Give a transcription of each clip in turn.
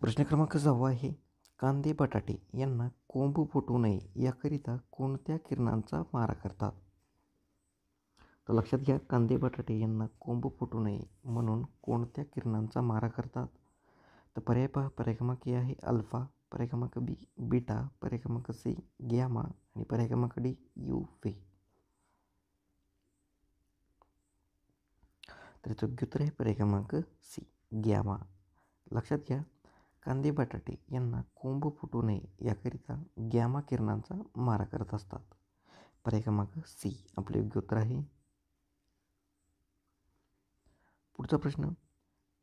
प्रश्न क्रमांक 6 आहे. कांदे बटाटे यांना कोंब फुटू नये याकरिता कोणत्या किरणांचा मारा करतात? तर लक्षात घ्या, कांदे बटाटे यांना कोंब फुटू नये म्हणून कोणत्या किरणांचा मारा करतात? तर पर्याय पहा. पर्याय क्रमांक ए आहे अल्फा, पर्याय क्रमांक बी बीटा, पर्याय क्रमांक सी गॅमा आणि पर्याय क्रमांक डी UV. तर योग्य उत्तर आहे पर्याय क्रमांक सी गॅमा. लक्षात घ्या, कांदे बटाटे यांना कोंब फुटू नये याकरिता गॅमा किरणांचा मारा करत असतात. पर्याय क्रमांक सी आपले योग्य उत्तर आहे. पुढचा प्रश्न.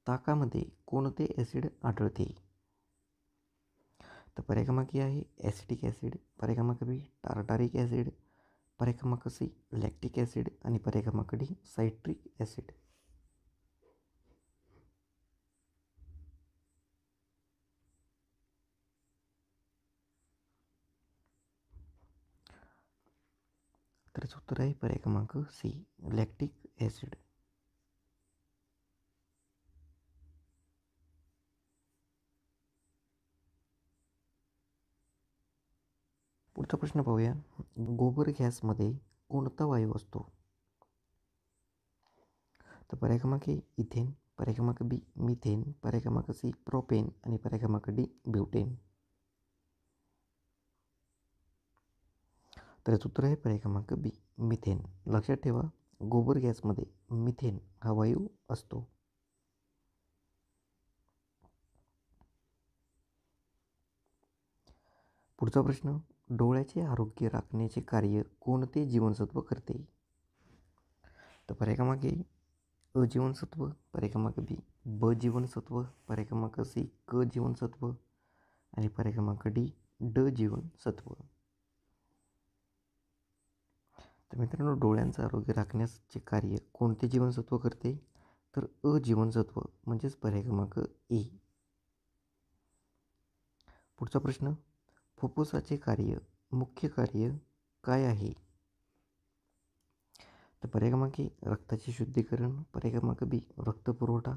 ताकामध्ये कोणते ॲसिड आढळते? तर पर्याय क्रमांक ए आहे ॲसिटिक ॲसिड, पर्याय क्रमांक बी टार्टारिक ॲसिड, पर्याय क्रमांक सी लॅक्टिक ॲसिड आणि पर्याय क्रमांक डी सायट्रिक ॲसिड. तर उत्तर आहे पर्याय क्रमांक सी लॅक्टिक ॲसिड. पुढचा प्रश्न पाहूया. गोबर गॅसमध्ये कोणता वायू असतो? तर पर्याय क्रमांक ए इथेन, पर्याय क्रमांक बी मिथेन, पर्याय क्रमांक सी प्रोपेन आणि पर्याय क्रमांक डी ब्युटेन. तर उत्तर आहे पर्याय क्रमांक बी मिथेन. लक्षात ठेवा, गोबर गॅसमध्ये मिथेन हा वायू असतो. पुढचा प्रश्न. डोळ्याचे आरोग्य राखण्याचे कार्य कोणते जीवनसत्व करते? तर पर्याय क्रमांक ए अ जीवनसत्व, पर्याय क्रमांक बी ब जीवनसत्व, पर्याय क्रमांक सी क जीवनसत्व आणि पर्याय क्रमांक डी ड जीवनसत्व. तर मित्रांनो, डोळ्यांचं आरोग्य राखण्याचे कार्य कोणते जीवनसत्व करते? तर अ जीवनसत्व म्हणजेच पर्याय क्रमांक ए. पुढचा प्रश्न. फुफ्फुसाचे मुख्य कार्य काय आहे? तर पर्याय क्रमांक ए रक्ताचे शुद्धीकरण, पर्याय क्रमांक बी रक्तपुरवठा,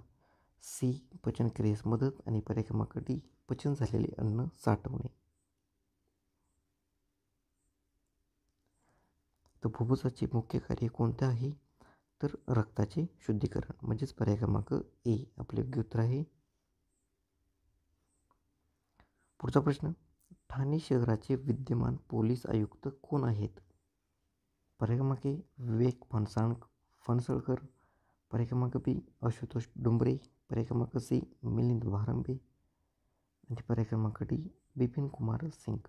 सी पचनक्रियेस मदत आणि पर्याय क्रमांक डी पचन झालेले अन्न साठवणे. तर फुफ्फुसाचे मुख्य कार्य कोणते आहे? तर रक्ताचे शुद्धीकरण म्हणजेच पर्याय क्रमांक ए आपले योग्य उत्तर आहे. पुढचा प्रश्न. ठाणे शहराचे विद्यमान पोलीस आयुक्त कोण आहेत? पर्याय क्रमांक ए विवेक फणसळकर, पर्याय क्रमांक बी आशुतोष डुंबरे, पर्याय क्रमांक सी मिलिंद भारंबे आणि पर्याय क्रमांक डी बिपिन कुमार सिंग.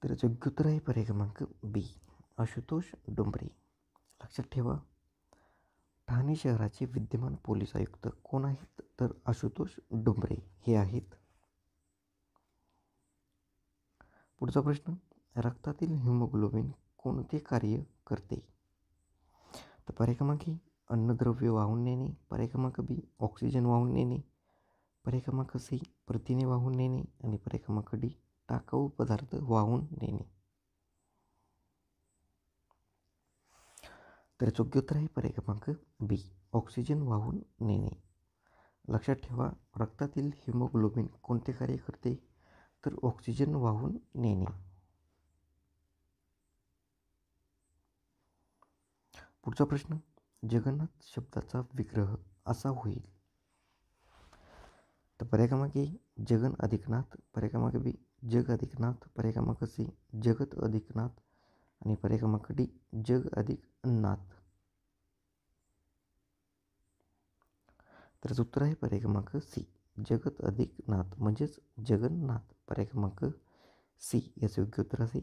तर योग्य उत्तर आहे पर्याय क्रमांक बी आशुतोष डुंबरे. लक्षात ठेवा, ठाणे शहराचे विद्यमान पोलीस आयुक्त कोण आहेत? तर आशुतोष डुंबरे हे आहेत. पुढचा प्रश्न. रक्तातील हिमोग्लोबिन कोणते कार्य करते? तर पर्याय क्रमांक ए अन्नद्रव्य वाहून नेणे, पर्याय क्रमांक बी ऑक्सिजन वाहून नेणे, पर्याय क्रमांक सी प्रथिने वाहून नेणे आणि पर्याय क्रमांक डी टाकाऊ पदार्थ वाहून नेणे. तर योग्य उत्तर आहे पर्याय क्रमांक बी ऑक्सिजन वाहून नेणे. लक्षात ठेवा, रक्तातील हिमोग्लोबिन कोणते कार्य करते? तर ऑक्सिजन वाहून नेणे. पुढचा प्रश्न. जगन्नाथ शब्दाचा विग्रह असा होईल? तर पर्याय क्रमांक ए जगन अधिक नाथ, पर्याय क्रमांक बी जग अधिक नाथ, पर्याय क्रमांक सी जगत अधिक नाथ आणि पर्याय क्रमांक डी जग अधिक नाथ. तर उत्तर आहे पर्याय क्रमांक सी जगत अधिक नाथ म्हणजेच जगन्नाथ. पर्याय क्रमांक सी याचे योग्य उत्तर आहे.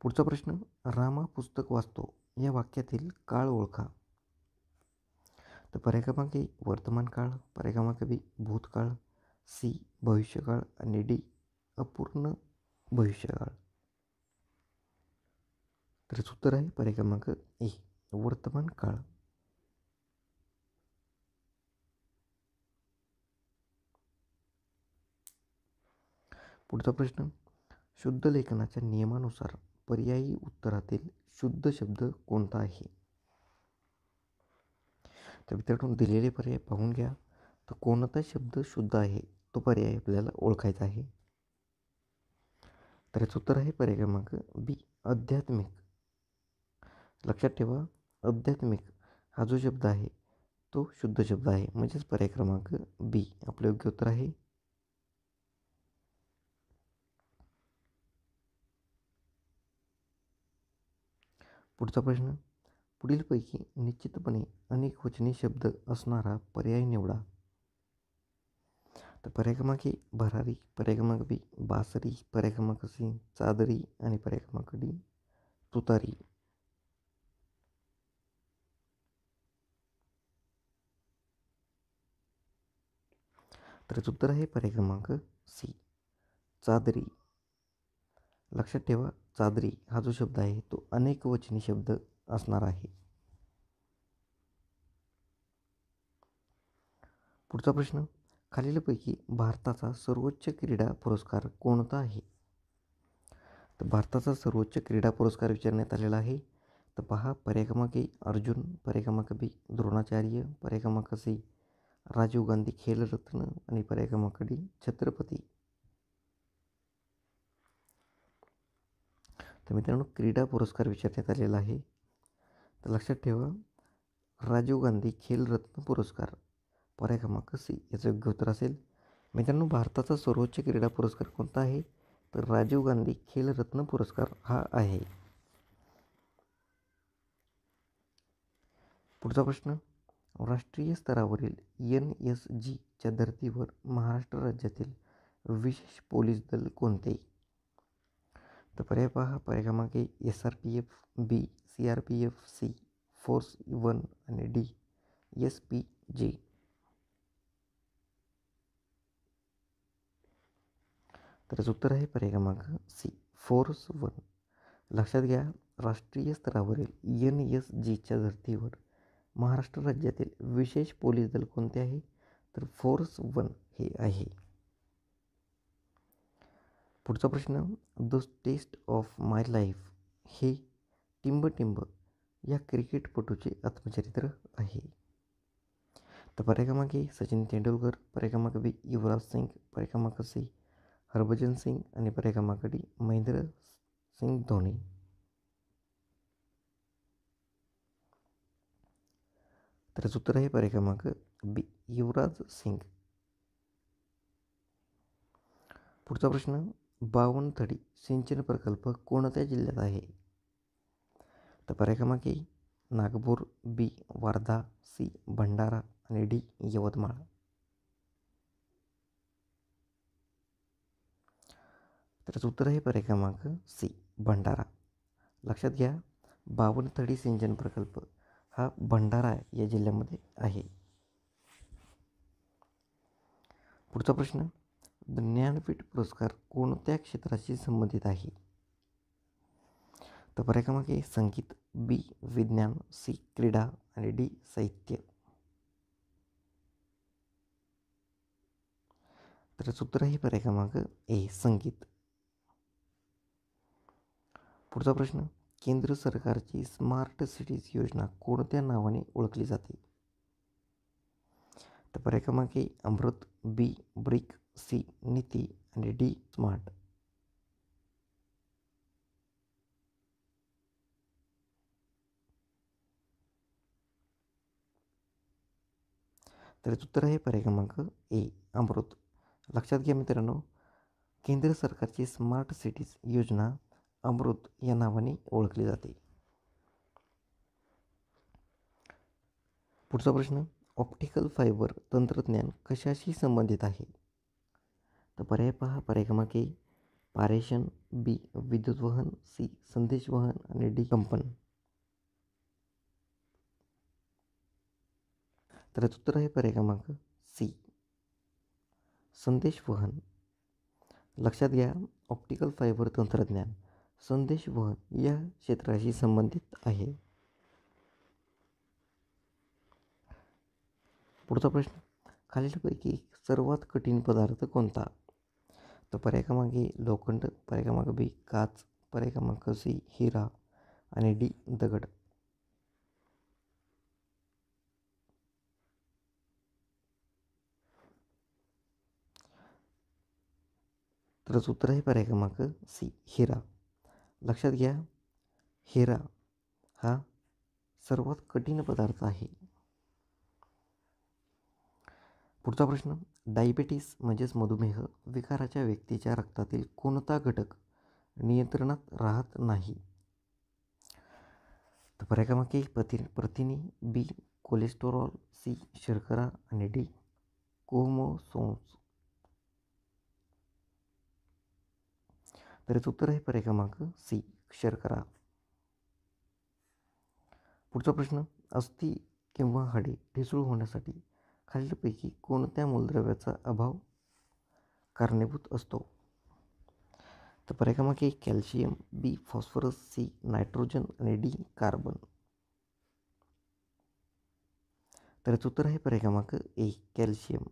पुढचा प्रश्न. रामा पुस्तक वाचतो या वाक्यातील काळ ओळखा. तर पर्याय क्रमांक ए वर्तमान काळ, पर्याय क्रमांक बी भूतकाळ, सी भविष्यकाळ आणि डी अपूर्ण भविष्यकाळ. तर उत्तर आहे पर्याय क्रमांक ए वर्तमान काळ. पुढचा प्रश्न. शुद्ध लेखनाच्या नियमानुसार पर्यायी उत्तरातील शुद्ध शब्द कोणता आहे? तर मित्रांनो दिलेले पर्याय पाहून घ्या. तर कोणता शब्द शुद्ध आहे तो पर्याय आपल्याला ओळखायचा आहे. तर याचं उत्तर आहे पर्याय क्रमांक बी, आध्यात्मिक. लक्षात ठेवा, आध्यात्मिक हा जो शब्द आहे तो शुद्ध शब्द आहे, म्हणजेच पर्याय क्रमांक बी आपलं योग्य उत्तर आहे. पुढचा प्रश्न, पुढीलपैकी निश्चितपणे अनेकवचनी शब्द असणारा पर्याय निवडा. तर पर्याय क्रमांक ए भरारी, पर्याय क्रमांक बी बासरी, पर्याय क्रमांक सी चादरी आणि पर्याय क्रमांक डी तुतारी. तर याचं उत्तर आहे पर्याय क्रमांक सी चादरी. लक्षात ठेवा, चादरी हा जो शब्द आहे तो अनेकवचनी शब्द असणार आहे. पुढचा प्रश्न, खालीलपैकी भारताचा सर्वोच्च क्रीडा पुरस्कार कोणता आहे? तर भारताचा सर्वोच्च क्रीडा पुरस्कार विचारण्यात आलेला आहे. तर पहा, पर्याय क्रमांक ए अर्जुन, पर्याय क्रमांक बी द्रोणाचार्य, पर्याय क्रमांक सी राजीव गांधी खेलरत्न आणि पर्याय क्रमांक डी छत्रपती. तर मित्रांनो क्रीडा पुरस्कार विचारण्यात आलेला आहे. तर लक्षात ठेवा, राजीव गांधी खेलरत्न पुरस्कार पर्याय क्रमांक सी याचं योग्य उत्तर असेल. मित्रांनो भारताचा सर्वोच्च क्रीडा पुरस्कार कोणता आहे? तर राजीव गांधी खेलरत्न पुरस्कार हा आहे. पुढचा प्रश्न, राष्ट्रीय स्तरावरील NSGच्या धर्तीवर महाराष्ट्र राज्यातील विशेष पोलीस दल कोणते? तर पर्याय पहा, पर्याय क्रमांक ए SRPF, बी CRPF, सी फोर्स 1 आणि डी SPG. तर याचं उत्तर आहे पर्याय क्रमांक सी फोर्स 1. लक्षात घ्या, राष्ट्रीय स्तरावरील NSGच्या धर्तीवर महाराष्ट्र राज्यातील विशेष पोलीस दल कोणते आहे? तर फोर्स 1 हे आहे. पुढचा प्रश्न, the test of my life हे टिंबटिंब या क्रिकेटपटूचे आत्मचरित्र आहे. तर पर्याय क्रमांक ए सचिन तेंडुलकर, पर्याय क्रमांक बी युवराज सिंग, पर्याय क्रमांक सी हरभजन सिंग आणि पर्याय क्रमांक डी महेंद्र सिंग धोनी. तर याचं उत्तर आहे पर्याय क्रमांक बी युवराज सिंग. पुढचा प्रश्न, बावनथडी सिंचन प्रकल्प कोणत्या जिल्ह्यात आहे? तर पर्याय क्रमांक ए नागपूर, बी वर्धा, सी भंडारा आणि डी यवतमाळ. तर याचं उत्तर आहे पर्याय क्रमांक सी भंडारा. लक्षात घ्या, बावनथडी सिंचन प्रकल्प हा भंडारा या जिल्ह्यामध्ये आहे. पुढचा प्रश्न, ज्ञानपीठ पुरस्कार कोणत्या क्षेत्राशी संबंधित आहे? तर पर्याय क्रमांक ए संगीत, बी विज्ञान, सी क्रीडा आणि डी साहित्य. तर याचं उत्तर आहे पर्याय क्रमांक ए संगीत. पुढचा प्रश्न, केंद्र सरकारची स्मार्ट सिटीज योजना कोणत्या नावाने ओळखली जाते? तर पर्याय क्रमांक ए अमृत, बी ब्रिक, सी नीती आणि डी स्मार्ट. तर उत्तर आहे पर्याय क्रमांक ए अमृत. लक्षात घ्या मित्रांनो, केंद्र सरकारची स्मार्ट सिटीज योजना अमृत या नावाने ओळखली जाते. पुढचा प्रश्न, ऑप्टिकल फायबर तंत्रज्ञान कशाशी संबंधित आहे? तर पर्याय पहा, पर्याय क्रमांक ए पारेषण, बी विद्युत वहन, सी संदेश वहन आणि डी कंपन. तर उत्तर आहे पर्याय क्रमांक सी संदेश वहन. लक्षात घ्या, ऑप्टिकल फायबर तंत्रज्ञान संदेश वहन या क्षेत्राशी संबंधित आहे. पुढचा प्रश्न, खालीलपैकी सर्वात कठीण पदार्थ कोणता? तर पर्याय क्रमांक ए लोखंड, पर्याय क्रमांक बी काच, पर्याय क्रमांक सी हिरा आणि डी दगड. तर उत्तर आहे पर्याय क्रमांक सी हिरा. लक्षात घ्या, हिरा हा सर्वात कठीण पदार्थ आहे. पुढचा प्रश्न, डायबिटीस म्हणजेच मधुमेह विकाराच्या व्यक्तीच्या रक्तातील कोणता घटक नियंत्रणात राहत नाही? तर पर्याय क्रमांक एक प्रथिने, बी कोलेस्टेरॉल, सी शर्करा आणि डी क्रोमोसोम्स. तर याचं उत्तर आहे पर्याय क्रमांक सी शर्करा. पुढचा प्रश्न, अस्थि किंवा हाडे ठिसूळ होण्यासाठी खालीलपैकी कोणत्या मूलद्रव्याचा अभाव कारणीभूत असतो? तर पर्याय क्रमांक एक कॅल्शियम, बी फॉस्फरस, सी नायट्रोजन आणि डी कार्बन. तर याचं उत्तर आहे पर्याय क्रमांक ए कॅल्शियम.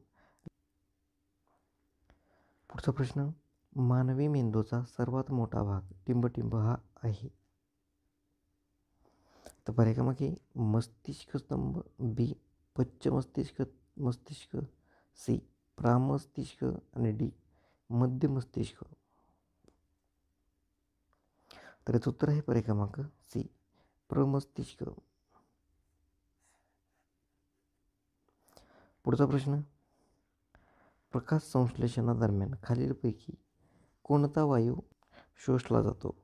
पुढचा प्रश्न, मानवी मेंदूचा सर्वात मोठा भाग टिंबटिंब हा आहे. तर पर्याय क्रमांक ए मस्तिष्क स्तंभ, बी मस्तिष्क, सी प्रामस्तिष्क आणि डी मध्य मस्तिष्क. तर याचं उत्तर आहे पर्याय क्रमांक सी प्रमस्तिष्क. पुढचा प्रश्न, प्रकाश संश्लेषणादरम्यान खालीलपैकी कोणता वायू शोषला जातो?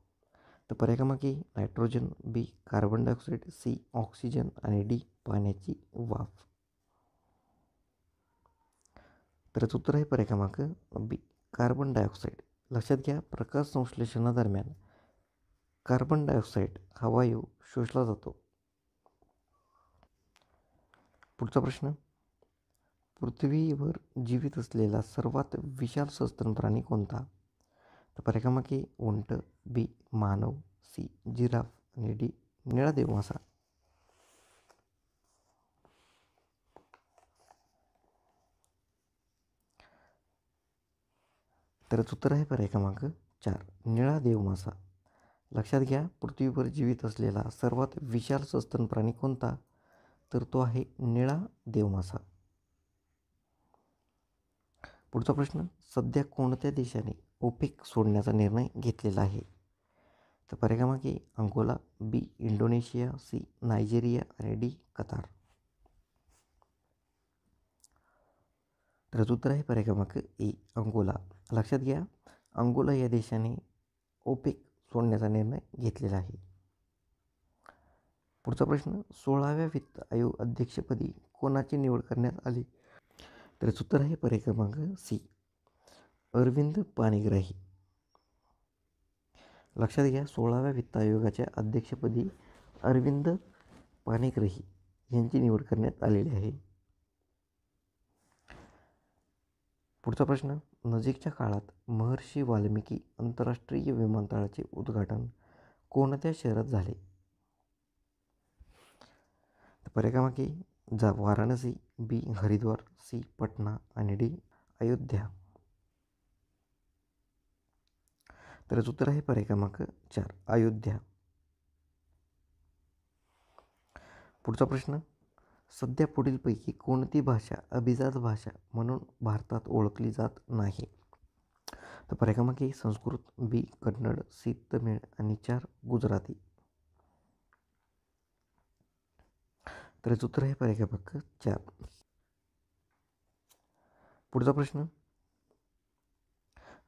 तर पर्याय क्रमांक ए नायट्रोजन, बी कार्बन डायऑक्साईड, सी ऑक्सिजन आणि डी पाण्याची वाफ. तर याचं उत्तर आहे पर्याय क्रमांक बी कार्बन डायऑक्साईड. लक्षात घ्या, प्रकाश संश्लेषणादरम्यान कार्बन डायऑक्साईड हा वायू शोषला जातो. पुढचा प्रश्न, पृथ्वीवर जीवित असलेला सर्वात विशाल सस्तन प्राणी कोणता? तर पर्याय क्रमांक ए उंट, बी मानव, सी जिराफ आणि डी निळा देवमासा. तर उत्तर आहे पर्याय क्रमांक 4 निळा देवमासा. लक्षात घ्या, पृथ्वीवर जीवित असलेला सर्वात विशाल सस्तन प्राणी कोणता? तर तो आहे निळा देवमासा. पुढचा प्रश्न, सध्या कोणत्या देशाने ओपेक सोडण्याचा निर्णय घेतलेला आहे? तर पर्याय क्रमांक ए अंगोला, बी इंडोनेशिया, सी नायजेरिया आणि डी कतार. तर उत्तर आहे पर्याय क्रमांक ए अंगोला. लक्षात घ्या, अंगोला या देशाने ओपेक सोडण्याचा निर्णय घेतलेला आहे. पुढचा प्रश्न, 16व्या वित्त आयोग अध्यक्षपदी कोणाची निवड करण्यात आली? तर उत्तर आहे पर्याय क्रमांक सी अरविंद पाणिग्राही. लक्षात घ्या, 16व्या वित्त आयोगाच्या अध्यक्षपदी अरविंद पाणिग्राही यांची निवड करण्यात आलेली आहे. पुढचा प्रश्न, नजीकच्या काळात महर्षी वाल्मिकी आंतरराष्ट्रीय विमानतळाचे उद्घाटन कोणत्या शहरात झाले? पर्याय क्रमांक ए वाराणसी, बी हरिद्वार, सी पटना आणि डी अयोध्या. तर उत्तर आहे पर्याय क्रमांक 4 अयोध्या. पुढचा प्रश्न, सध्या पुढीलपैकी कोणती भाषा अभिजात भाषा म्हणून भारतात ओळखली जात नाही? तर पर्याय क्रमांक ए संस्कृत, बी कन्नड, सी तमिळ आणि 4 गुजराती. तर उत्तर आहे पर्याय क्रमांक 4. पुढचा प्रश्न,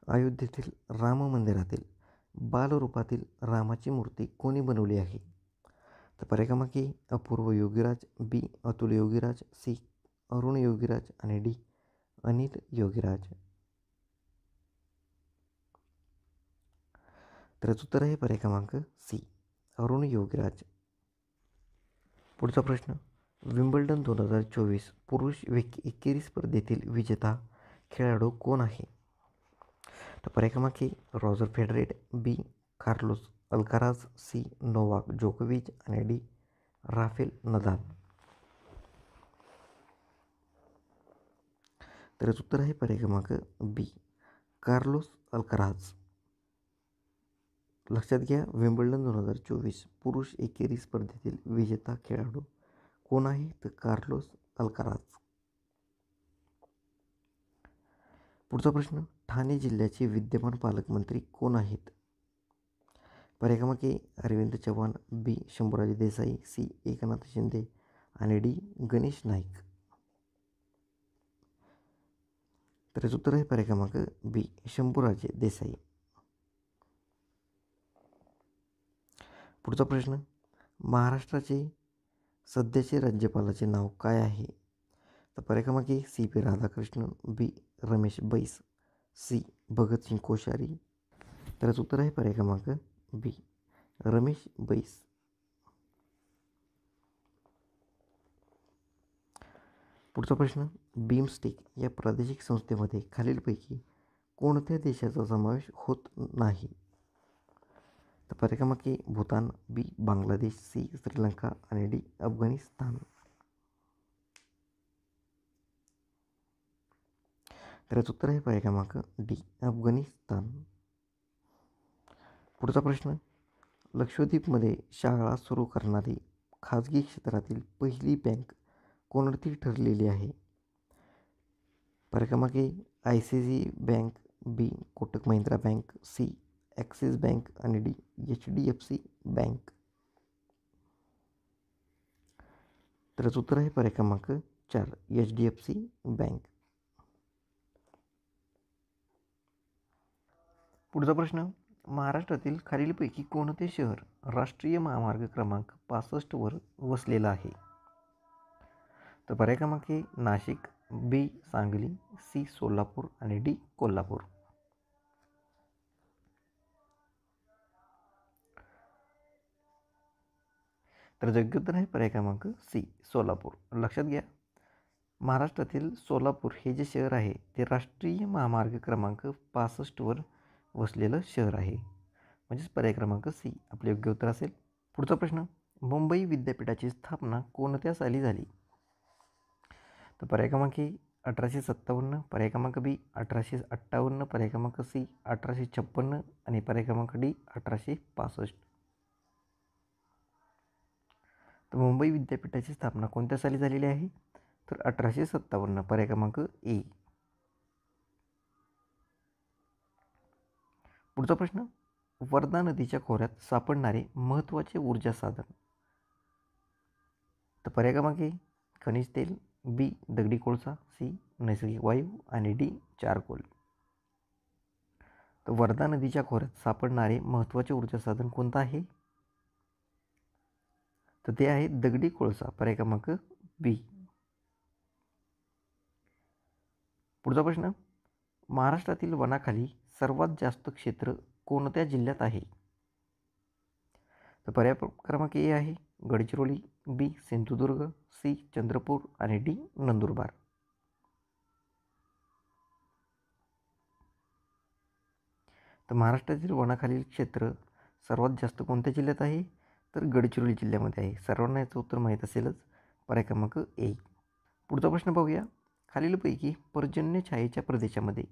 अयोध्येतील राम मंदिरातील बालरूपातील रामाची मूर्ती कोणी बनवली आहे? तर पर्याय क्रमांक ए अपूर्व योगीराज, बी अतुल योगीराज, सी अरुण योगीराज आणि डी अनिल योगीराज. तर उत्तर आहे पर्याय क्रमांक सी अरुण योगीराज. पुढचा प्रश्न, विम्बल्डन 2024 पुरुष एकेरी स्पर्धेतील विजेता खेळाडू कोण आहे? तर पर्याय क्रमांक ए रॉजर फेडरेड, बी कार्लोस अल्काराज, सी नोवाक जोकोविच आणि डी राफेल नदाल. तर उत्तर आहे पर्याय क्रमांक बी कार्लोस अल्काराज. लक्षात घ्या, विम्बल्डन 2024 पुरुष एकेरी स्पर्धेतील विजेता खेळाडू कोण आहे? तर कार्लोस अल्काराज. पुढचा प्रश्न, ठाणे जिल्ह्याचे विद्यमान पालकमंत्री कोण आहेत? पर्याय क्रमांक ए अरविंद चव्हाण, बी शंभूराजे देसाई, सी एकनाथ शिंदे आणि डी गणेश नाईक. तर याचं उत्तर आहे पर्याय क्रमांक बी शंभूराजे देसाई. पुढचा प्रश्न, महाराष्ट्राचे सध्याचे राज्यपालाचे नाव काय आहे? तर पर्याय क्रमांक ए सी पी राधाकृष्णन, बी रमेश बैस, सी भगतसिंग कोश्यारी. तर याचं उत्तर आहे पर्याय क्रमांक बी रमेश बैस. पुढचा प्रश्न, बिमस्टेक या प्रादेशिक संस्थेमध्ये खालीलपैकी कोणत्या देशाचा समावेश होत नाही? तर पर्याय क्रमांक ए भूतान, बी बांगलादेश, सी श्रीलंका आणि डी अफगाणिस्तान. तर याचं उत्तर आहे पर्याय क्रमांक डी अफगाणिस्तान. पुढचा प्रश्न, लक्षद्वीपमध्ये शाळा सुरू करणारी खाजगी क्षेत्रातील पहिली बँक कोणती ठरलेली आहे? पर्याय क्रमांक A ICICI bank, B Kotak Mahindra bank, C Axis bank आणि डी HDFC बँक. तर याचं उत्तर आहे पर्याय क्रमांक 4 HDFC बँक. पुढचा प्रश्न, महाराष्ट्रातील खालीलपैकी कोणते शहर राष्ट्रीय महामार्ग क्रमांक 65 वर वसलेलं आहे? तर पर्याय क्रमांक ए नाशिक, बी सांगली, सी सोलापूर आणि डी कोल्हापूर. तर योग्य उत्तर आहे पर्याय क्रमांक सी सोलापूर. लक्षात घ्या, महाराष्ट्रातील सोलापूर हे जे शहर आहे ते राष्ट्रीय महामार्ग क्रमांक 65 वर वसलेलं शहर आहे. म्हणजेच पर्याय क्रमांक सी आपले योग्य उत्तर असेल. पुढचा प्रश्न, मुंबई विद्यापीठाची स्थापना कोणत्या साली झाली? तर पर्याय क्रमांक ए 1857, पर्याय क्रमांक बी 1858, पर्याय क्रमांक सी 1856 आणि पर्याय क्रमांक डी 1865. तर मुंबई विद्यापीठाची स्थापना कोणत्या साली झालेली आहे? तर 1857, पर्याय क्रमांक ए. पुढचा प्रश्न, वर्धा नदीच्या खोऱ्यात सापडणारे महत्त्वाचे ऊर्जा साधन. तर पर्याय क्रमांक ए खनिज तेल, बी दगडी कोळसा, सी नैसर्गिक वायू आणि डी चारकोल. तर वर्धा नदीच्या खोऱ्यात सापडणारे महत्त्वाचे ऊर्जा साधन कोणतं आहे? तर ते आहे दगडी कोळसा, पर्याय क्रमांक बी. पुढचा प्रश्न, महाराष्ट्रातील वनाखाली सर्वात जास्त क्षेत्र कोणत्या जिल्ह्यात आहे? तर पर्याय क्रमांक ए आहे गडचिरोली, बी सिंधुदुर्ग, सी चंद्रपूर आणि डी नंदुरबार. तर महाराष्ट्रातील वनाखालील क्षेत्र सर्वात जास्त कोणत्या जिल्ह्यात आहे? तर गडचिरोली जिल्ह्यामध्ये आहे. सर्वांना याचं उत्तर माहीत असेलच, पर्याय क्रमांक ए. पुढचा प्रश्न पाहूया, खालीलपैकी पर्जन्य छायेच्या प्रदेशामध्ये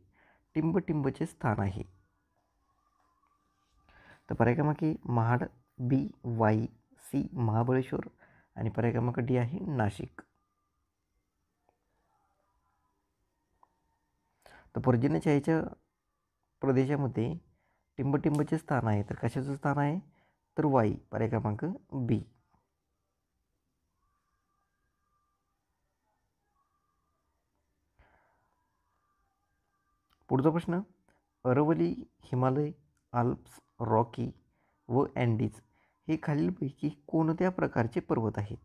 टिंबटिंबचे स्थान आहे? तर पर्याय क्रमांक ए महाड, बी वाई, सी महाबळेश्वर आणि पर्याय क्रमांक डी आहे नाशिक. तर पर्जन्य छायेच्या प्रदेशामध्ये टिंबटिंबचे स्थान आहे. तर कशाचं स्थान आहे? तर वाई, पर्याय क्रमांक बी. पुढचा प्रश्न, अरवली, हिमालय, आल्प्स, रॉकी व अँडीज हे खालीलपैकी कोणत्या प्रकारचे पर्वत आहेत?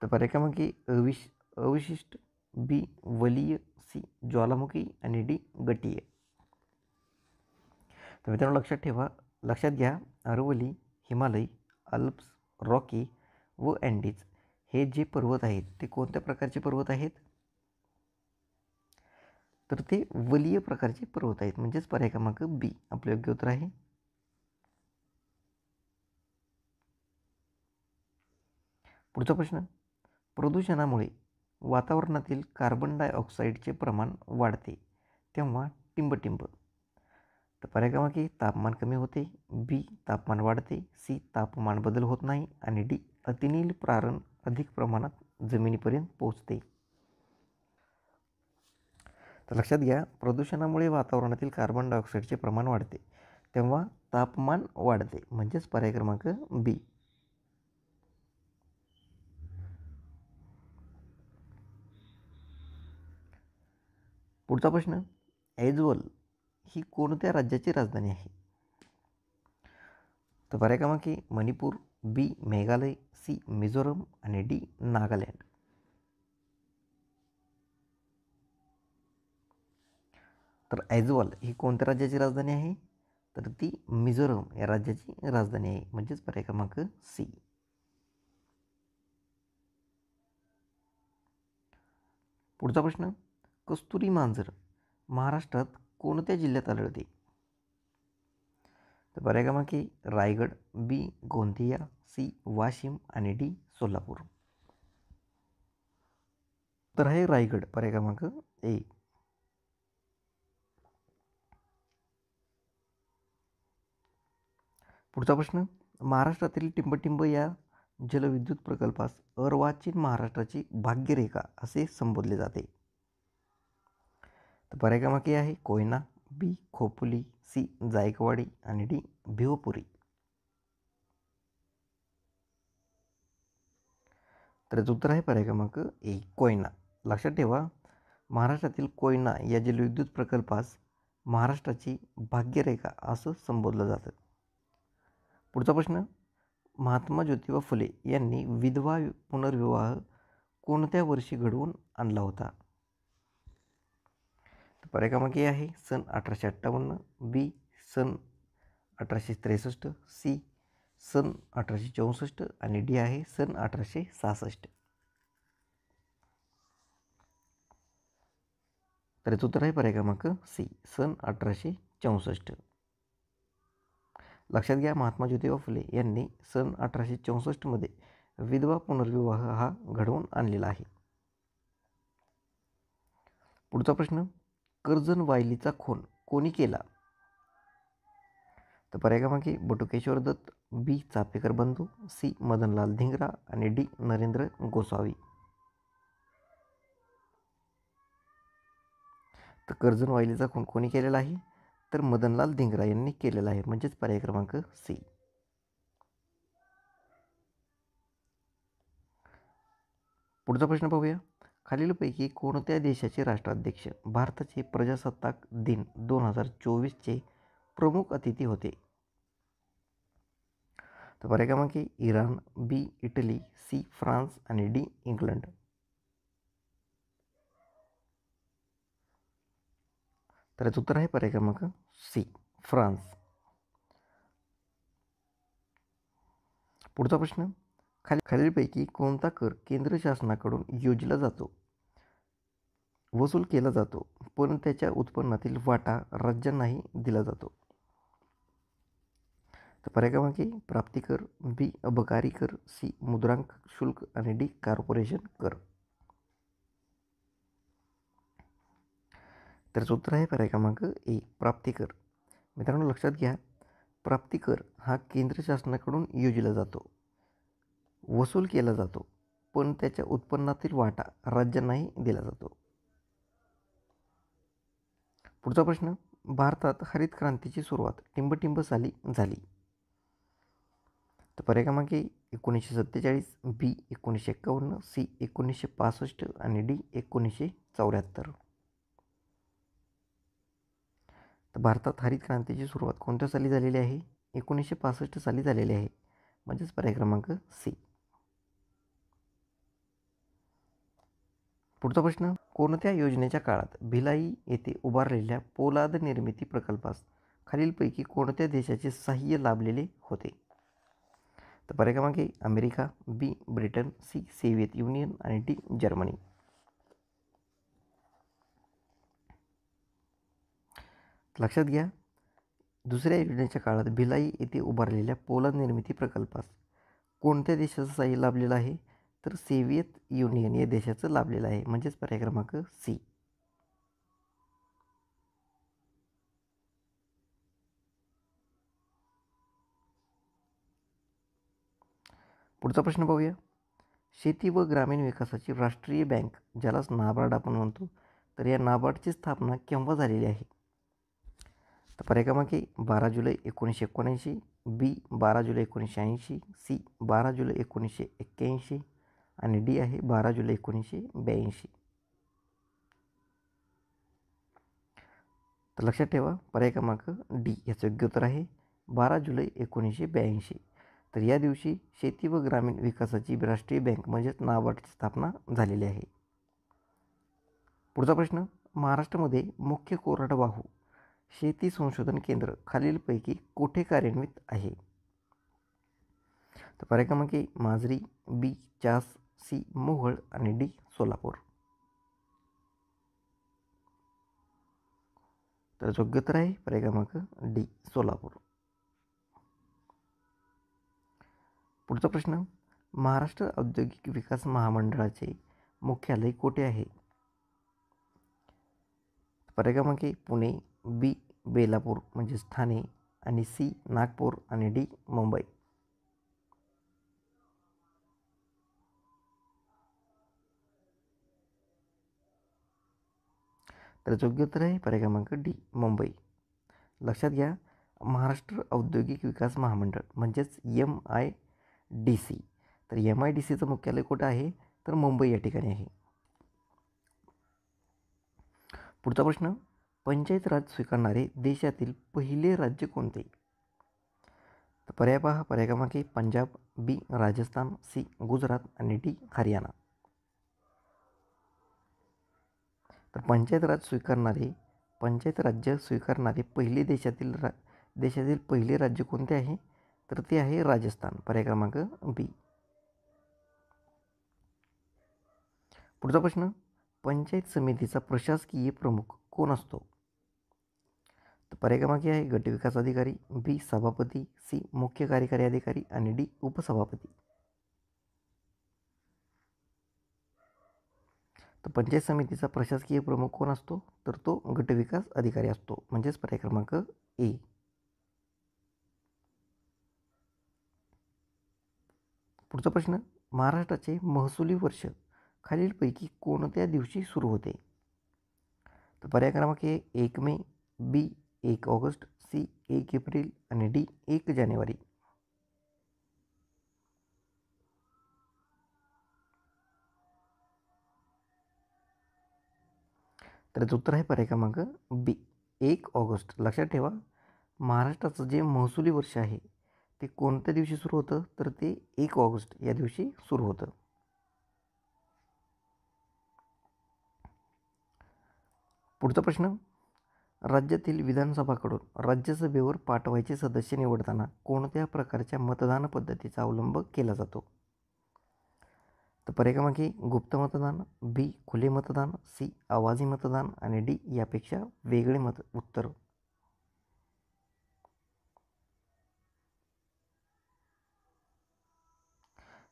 तर पर्याय क्रमांक ए अवशिष्ट, बी वलीय, सी ज्वालामुखी आणि डी गटीय. तर मित्रांनो लक्षात घ्या, अरवली, हिमालय, आल्प्स, रॉकी व अँडीज हे जे पर्वत आहेत ते कोणत्या प्रकारचे पर्वत आहेत? तर ते वलीय प्रकारचे पर्वत आहेत. म्हणजेच पर्याय क्रमांक बी आपले योग्य उत्तर आहे. पुढचा प्रश्न, प्रदूषणामुळे वातावरणातील कार्बन डायऑक्साईडचे प्रमाण वाढते तेव्हा टिंबटिंब. तर पर्याय क्रमांक ए तापमान कमी होते, बी तापमान वाढते, सी तापमान बदल होत नाही आणि डी अतिनील प्रारण अधिक प्रमाणात जमिनीपर्यंत पोहोचते. तर लक्षात घ्या, प्रदूषणामुळे वातावरणातील कार्बन डायऑक्साईडचे प्रमाण वाढते, तेव्हा तापमान वाढते, म्हणजेच पर्याय क्रमांक बी. पुढचा प्रश्न, ऐझवाल ही कोणत्या राज्याची राजधानी आहे? तर पर्याय क्रमांक ए मणिपूर, बी मेघालय, सी मिझोरम आणि डी नागालँड. तर ऐझवाल ही कोणत्या राज्याची राजधानी आहे? तर ती मिझोरम या राज्याची राजधानी आहे, म्हणजेच पर्याय क्रमांक सी. पुढचा प्रश्न, कस्तुरी मांजर महाराष्ट्रात कोणत्या जिल्ह्यात आढळते? तर पर्याय क्रमांक ए रायगड, बी गोंदिया, सी वाशिम आणि डी सोलापूर. तर आहे रायगड, पर्याय क्रमांक ए. पुढचा प्रश्न, महाराष्ट्रातील टिंबटिंब या जलविद्युत प्रकल्पास अर्वाचीन महाराष्ट्राची भाग्यरेखा असे संबोधले जाते. तर पर्याय क्रमांक ए आहे कोयना, बी खोपोली, सी जायकवाडी आणि डी भिवपुरी. तर याचं उत्तर आहे पर्याय क्रमांक ए कोयना. लक्षात ठेवा, महाराष्ट्रातील कोयना या जलविद्युत प्रकल्पास महाराष्ट्राची भाग्यरेखा असं संबोधलं जातं. पुढचा प्रश्न, महात्मा ज्योतिबा फुले यांनी विधवा पुनर्विवाह कोणत्या वर्षी घडवून आणला होता? तर पर्याय क्रमांक ए आहे सन 1858, बी सन 1863, सी सन 1864 आणि डी आहे सन 1866. तर याचं उत्तर आहे पर्याय क्रमांक सी सन 1864. लक्षात घ्या, महात्मा ज्योतिबा फुले यांनी सन 1864मध्ये विधवा पुनर्विवाह हा घडवून आणलेला आहे. पुढचा प्रश्न, कर्जन वायलीचा खून कोणी केला? तर पर्याय क्रमांक ए बटुकेश्वर दत्त, बी चापेकर बंधू, सी मदनलाल धिंगरा आणि डी नरेंद्र गोसावी. तर कर्जन वायलीचा खून कोणी केलेला आहे? तर मदनलाल धिंगरा यांनी केलेला आहे, म्हणजेच पर्याय क्रमांक सी. पुढचा प्रश्न पाहूया, खालीलपैकी कोणत्या देशाचे राष्ट्राध्यक्ष भारताचे प्रजासत्ताक दिन 2024चे प्रमुख अतिथी होते? तर पर्याय क्रमांक ए इराण, बी इटली, सी फ्रान्स आणि डी इंग्लंड. तर याचं उत्तर आहे पर्याय क्रमांक सी फ्रान्स. पुढचा प्रश्न, खालीलपैकी कोणता कर केंद्र शासनाकडून योजला जातो, वसूल केला जातो, पण त्याच्या उत्पन्नातील वाटा राज्यांनाही दिला जातो? तर पर्याय क्रमांक ए प्राप्ती कर, बी अबकारी कर, सी मुद्रांक शुल्क आणि डी कॉर्पोरेशन कर. तर उत्तर आहे पर्याय क्रमांक ए प्राप्ती कर. मित्रांनो लक्षात घ्या, प्राप्ती कर हा केंद्र शासनाकडून योजला जातो, वसूल केला जातो, पण त्याच्या उत्पन्नातील वाटा राज्यांनाही दिला जातो. पुढचा प्रश्न, भारतात हरित क्रांतीची सुरुवात टिंबटिंब साली झाली? तर पर्याय क्रमांक ए 1947, बी 1951, सी 1965 आणि डी 1974. तर भारतात हरित क्रांतीची सुरुवात कोणत्या साली झालेली आहे? 1965 साली झालेली आहे, म्हणजेच पर्याय क्रमांक सी. पुढचा प्रश्न, कोणत्या योजनेच्या काळात भिलाई येथे उभारलेल्या पोलाद निर्मिती प्रकल्पास खालीलपैकी कोणत्या देशाचे सहाय्य लाभलेले होते? तर पर्याय क्रमांक A America, B Britain, C Soviet Union आणि डी जर्मनी. लक्षात घ्या, दुसऱ्या योजनेच्या काळात भिलाई येथे उभारलेल्या पोलाद निर्मिती प्रकल्पास कोणत्या देशाचं सहाय्य लाभलेलं आहे? तर सोव्हिएत युनियन या देशाचं लाभलेलं आहे, म्हणजेच पर्याय क्रमांक सी. पुढचा प्रश्न पाहूया, शेती व ग्रामीण विकासाची राष्ट्रीय बँक, ज्यालाच नाबार्ड आपण म्हणतो, तर या नाबार्डची स्थापना केव्हा झालेली आहे? तर पर्याय क्रमांक 12 जुलै 1979, बी 12 जुलै 1980, सी 12 जुलै 1981 आणि डी आहे 12 जुलै 1982. तर लक्षात ठेवा पर्याय क्रमांक डी याचं योग्य उत्तर आहे 12 जुलै 1982. तर या दिवशी शेती व ग्रामीण विकासाची राष्ट्रीय बँक म्हणजेच नाबार्डची स्थापना झालेली आहे. पुढचा प्रश्न, महाराष्ट्रामध्ये मुख्य कोरडवाहू शेती संशोधन केंद्र खालीलपैकी कुठे कार्यान्वित आहे? तर पर्याय क्रमांक माजरी, बी चास, सी मोहोळ आणि डी सोलापूर. तर योग्य उत्तर आहे पर्याय क्रमांक डी सोलापूर. पुढचा प्रश्न, महाराष्ट्र औद्योगिक विकास महामंडळाचे मुख्यालय कुठे आहे? पर्याय क्रमांक पुणे, बी बेलापूर म्हणजेच ठाणे आणि सी नागपूर आणि डी मुंबई. तर योग्य उत्तर आहे पर्याय क्रमांक डी मुंबई. लक्षात घ्या महाराष्ट्र औद्योगिक विकास महामंडळ म्हणजेच MIDC. तर MIDCचं मुख्यालय कुठं आहे? तर मुंबई या ठिकाणी आहे. पुढचा प्रश्न, पंचायत राज स्वीकारणारे देशातील पहिले राज्य कोणते? तर पर्याय पहा पर्याय क्रमांक पंजाब, बी राजस्थान, सी गुजरात आणि डी हरियाणा. तर पंचायत राज्य स्वीकारणारे पहिले देशातील पहिले राज्य कोणते आहे? तर ते आहे राजस्थान. पर्याय क्रमांक बी. पुढचा प्रश्न, पंचायत समितीचा प्रशासकीय प्रमुख कोण असतो? तर पर्याय क्रमांक आहे गट विकास अधिकारी, बी सभापती, सी मुख्य कार्यकारी अधिकारी आणि डी उपसभापती. तर पंचायत समितीचा प्रशासकीय प्रमुख कोण असतो? तर तो गट विकास अधिकारी असतो म्हणजेच पर्याय क्रमांक ए. पुढचा प्रश्न, महाराष्ट्राचे महसुली वर्ष खालीलपैकी कोणत्या दिवशी सुरू होते? तर पर्याय क्रमांक 1 मे, बी 1 ऑगस्ट, सी 1 एप्रिल आणि डी 1 जानेवारी. तर उत्तर आहे पर्याय क्रमांक बी 1 ऑगस्ट. लक्षात ठेवा महाराष्ट्राचं जे महसुली वर्ष आहे ते कोणत्या दिवशी सुरू होतं? तर ते 1 ऑगस्ट या दिवशी सुरू होतं. पुढचा प्रश्न, राज्यातील विधानसभाकडून राज्यसभेवर पाठवायचे सदस्य निवडताना कोणत्या प्रकारच्या मतदान पद्धतीचा अवलंब केला जातो? तर पर्याय क्रमांक गुप्त मतदान, बी खुले मतदान, सी आवाजी मतदान आणि डी यापेक्षा वेगळे उत्तर.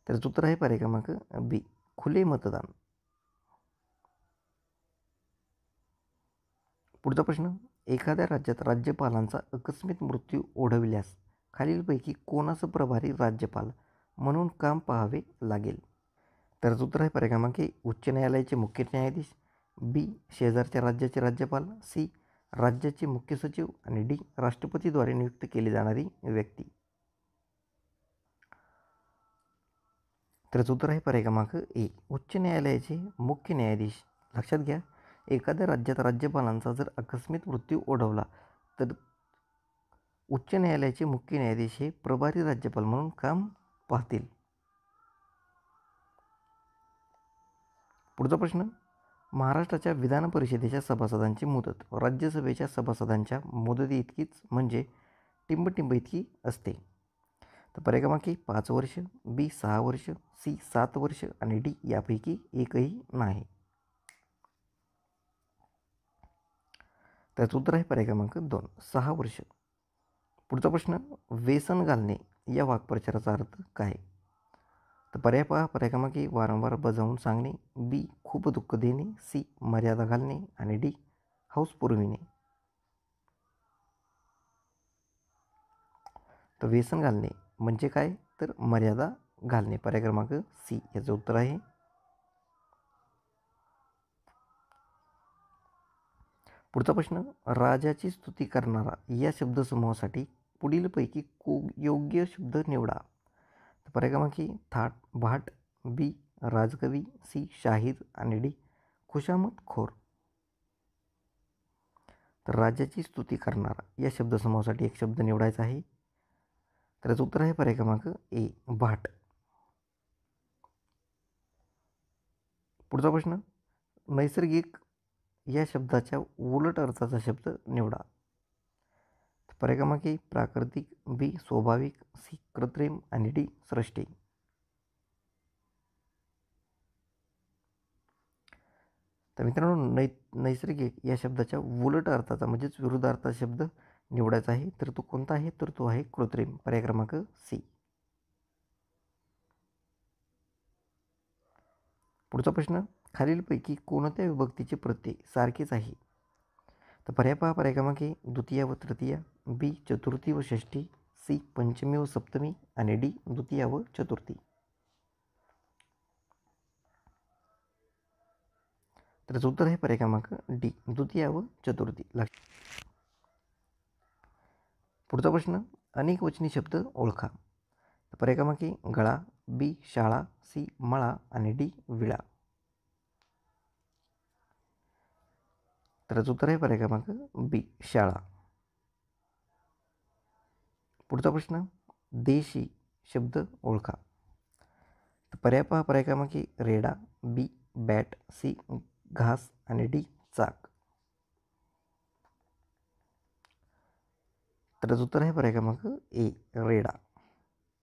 तर उत्तर आहे पर्याय क्रमांक बी खुले मतदान. पुढचा प्रश्न, एखाद्या राज्यात राज्यपालांचा आकस्मिक मृत्यू ओढवल्यास खालीलपैकी कोणास प्रभारी राज्यपाल म्हणून काम पाहावे लागेल? तर उत्तर आहे पर्याय क्रमांक उच्च न्यायालयाचे मुख्य न्यायाधीश, बी शेजारच्या राज्याचे राज्यपाल, सी राज्याचे मुख्य सचिव आणि डी राष्ट्रपतीद्वारे नियुक्त केली जाणारी व्यक्ती. तर उत्तर आहे पर्याय क्रमांक ए उच्च न्यायालयाचे मुख्य न्यायाधीश. लक्षात घ्या एखाद्या राज्यात राज्यपालांचा जर आकस्मिक मृत्यू ओढवला तर उच्च न्यायालयाचे मुख्य न्यायाधीश हे प्रभारी राज्यपाल म्हणून काम पाहतील. पुढचा प्रश्न, महाराष्ट्राच्या विधान परिषदेच्या सभासदांची मुदत राज्यसभेच्या सभासदांच्या मुदती इतकीच म्हणजे टिंबटिंब इतकी असते. तर पर्याय क्रमांक 5 वर्ष, बी 6 वर्ष, सी 7 वर्ष आणि डी यापैकी एकही नाही. त्याचं उत्तर आहे पर्याय क्रमांक 2 6 वर्ष. पुढचा प्रश्न, व्यसन घालणे या वाक्प्रचाराचा अर्थ काय? तर पर्याय पहा पर्याय क्रमांक वारंवार बजावून सांगणे, बी खूप दुःख देणे, सी मर्यादा घालणे आणि डी हौस पुरविणे. तर व्यसन घालणे म्हणजे काय? तर मर्यादा घालणे. पर्याय क्रमांक सी याचं उत्तर आहे. पुढचा प्रश्न, राजाची स्तुती करणारा या शब्दसमूहासाठी पुढीलपैकी योग्य शब्द निवडा. तर पर्याय क्रमांक थाट भाट, बी राजकवी, सी शाहीर आणि डी खुशामतखोर. तर राजाची स्तुती करणारा या शब्दसमूहासाठी एक शब्द निवडायचा आहे. तर याचं उत्तर आहे पर्याय क्रमांक ए भाट. पुढचा प्रश्न, नैसर्गिक या शब्दाच्या उलट अर्थाचा शब्द निवडा. पर्याय क्रमांक ए प्राकृतिक, बी स्वाभाविक, सी कृत्रिम आणि डी सृष्टी. तर मित्रांनो, नैसर्गिक या शब्दाच्या उलट अर्थाचा म्हणजेच विरुद्धार्थाचा शब्द निवडायचा आहे. तर तो कोणता आहे? तर तो आहे कृत्रिम. पर्याय क्रमांक सी. पुढचा प्रश्न, खालीलपैकी कोणत्या विभक्तीचे प्रत्यय सारखेच आहे? तर पर्याय पहा. पर्याय क्रमांक ए द्वितीया व तृतीया, बी चतुर्थी व षष्ठी, सी पंचमी व सप्तमी आणि डी द्वितीया व चतुर्थी. तर उत्तर आहे पर्याय क्रमांक डी द्वितीया व चतुर्थी. पुढचा प्रश्न, अनेक वचनी शब्द ओळखा. पर्याय क्रमांक ए गळा, बी शाळा, सी मळा आणि डी विळा. तर उत्तर आहे पर्याय क्रमांक बी शाळा. पुढचा प्रश्न, देशी शब्द ओळखा. पर्याय पहा. पर्याय क्रमांक ए रेडा, बी बॅट, सी घास आणि डी चाक. तर उत्तर आहे पर्याय क्रमांक ए रेडा.